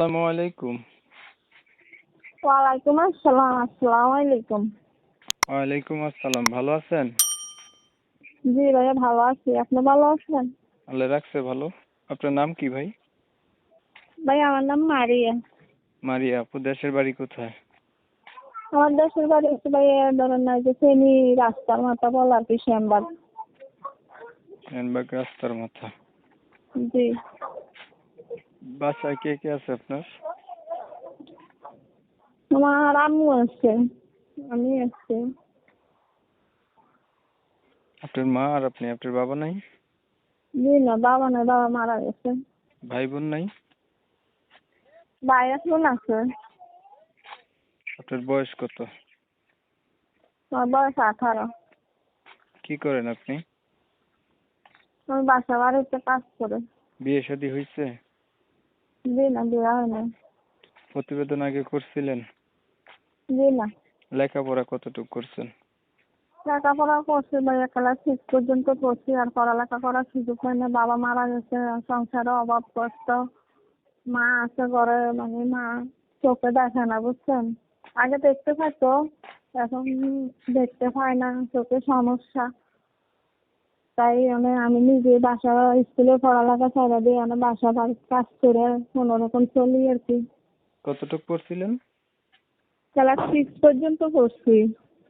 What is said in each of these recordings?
আসসালামু আলাইকুম। ওয়ালাইকুম আসসালাম। আসসালামু আলাইকুম। ওয়ালাইকুম আসসালাম। ভালো আছেন? জি ভাইয়া, ভালো আছি। আপনি ভালো আছেন? আল্লাহ রাখছে ভালো। আপনার নাম কি ভাই? ভাই আমার নাম মারিয়া। মারিয়া আপু, দেশের বাড়ি কোথায়? আমার দেশের বাড়ি হচ্ছে ভাইয়া ধরেন না যে ফেনী রাস্তার মাথা বলা আর কি শ্যামবাগ। শ্যামবাগ রাস্তার মাথা। জি। বাসায় কে কে আছে আপনার? আমার আম্মু আছে, আমি আছি। আপনার মা আর আপনি, আপনার বাবা নাই? জি না, বাবা নাই, বাবা মারা গেছে। ভাই বোন নাই? ভাই এখন আছে। আপনার বয়স কত? আমার বয়স 18। কি করেন আপনি? আমি বাসা বাড়িতে কাজ করে। বিয়ে শাদী হয়েছে? জি না, বিয়ে হয় নাই। প্রতিবেদন আগে করছিলেন? জি না। লেখাপড়া কতটুকু করছেন? লেখাপড়া করছি ভাইয়া, ক্লাস 6 পর্যন্ত করছি, আর পড়ালেখা করার সুযোগ হয় না। বাবা মারা গেছে, সংসারে অভাব কষ্ট। মা আছে ঘরে, মানে মা চোখে দেখে না, বুঝছেন। আগে দেখতে পাইতো, এখন দেখতে পায় না, চোখে সমস্যা। তাই আমি নিজে বাসা স্কুলে পড়ালেখা ছেড়ে দিয়ে বাসা বাড়ির কাজ করে কোনোরকম চলি আর কি। কতটুকু পড়ছিলেন? ক্লাস 6 পর্যন্ত পড়ছি।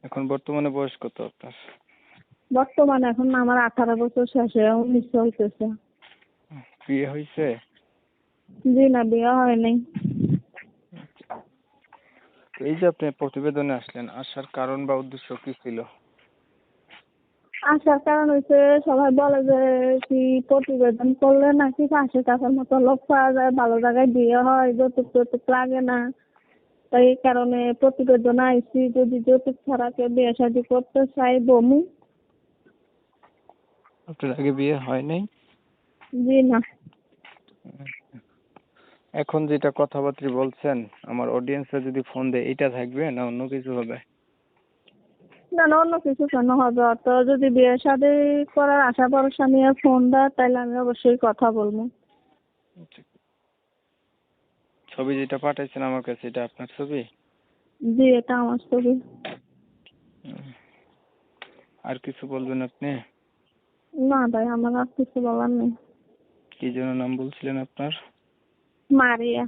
এখন বর্তমানে বয়স কত আপনার? বর্তমানে এখন আমার 18 বছর শেষে 19 চলতেছে। বিয়ে হয়েছে? জি না, বিয়ে হয় নাই। এই যে আপনি প্রতিবেদনে আসলেন, আসার কারণ বা উদ্দেশ্য কি ছিল? আসার কারণ হচ্ছে সবাই বলে যে কি প্রতিবেদন করলে নাকি পাশে টাকার মতো লোক পাওয়া যায়, ভালো জায়গায় বিয়ে হয়, যৌতুক টৌতুক লাগে না। তাই এই কারণে প্রতিবেদন আইছি, যদি যৌতুক ছাড়া কেউ বিয়ে শাদী করতে চাই বমু। আপনার আগে বিয়ে হয় নাই? জি না। এখন যেটা কথাবার্তা বলছেন, আমার অডিয়েন্সরা যদি ফোন দেয়, এটা থাকবে না অন্য কিছু হবে? না না, অন্য কিছু কেন হবে? অত যদি বিয়ে শাদী করার আশা ভরসা নিয়ে ফোন দেয় তাহলে আমি অবশ্যই কথা বলবো। ছবি যেটা পাঠাইছেন আমার কাছে, এটা আপনার ছবি? জি, এটা আমার ছবি। উম, আর কিছু বলবেন আপনি? না ভাই, আমার আর কিছু বলার নেই। কি যেন নাম বলছিলেন আপনার? মারিয়া।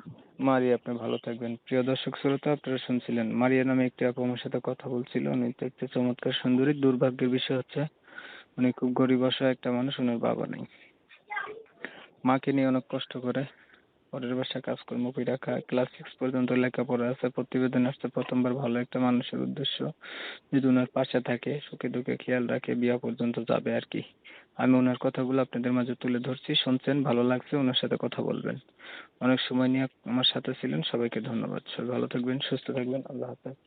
মারিয়া, আপনি ভালো থাকবেন। প্রিয় দর্শক শ্রোতা, আপনারা শুনছিলেন মারিয়া নামে একটি আপু আমার সাথে কথা বলছিল। উনি তো একটা চমৎকার সুন্দরী। দুর্ভাগ্যের বিষয় হচ্ছে উনি খুব গরিব অসহায় একটা মানুষ, ওনার বাবা নেই। মাকে নিয়ে অনেক কষ্ট করে, পরের বাসায় কাজকর্ম করে রাখা, ক্লাস 6 পর্যন্ত লেখাপড়া আছে। প্রতিবেদন আসছে প্রথমবার ভালো একটা মানুষের উদ্দেশ্য, যদি ওনার পাশে থাকে, সুখে দুঃখে খেয়াল রাখে, বিয়া পর্যন্ত যাবে আর কি। আমি ওনার কথাগুলো আপনাদের মাঝে তুলে ধরছি, শুনছেন, ভালো লাগছে, ওনার সাথে কথা বলবেন। অনেক সময় নিয়ে আমার সাথে ছিলেন, সবাইকে ধন্যবাদ। সবাই ভালো থাকবেন, সুস্থ থাকবেন, আল্লাহ হাফেজ।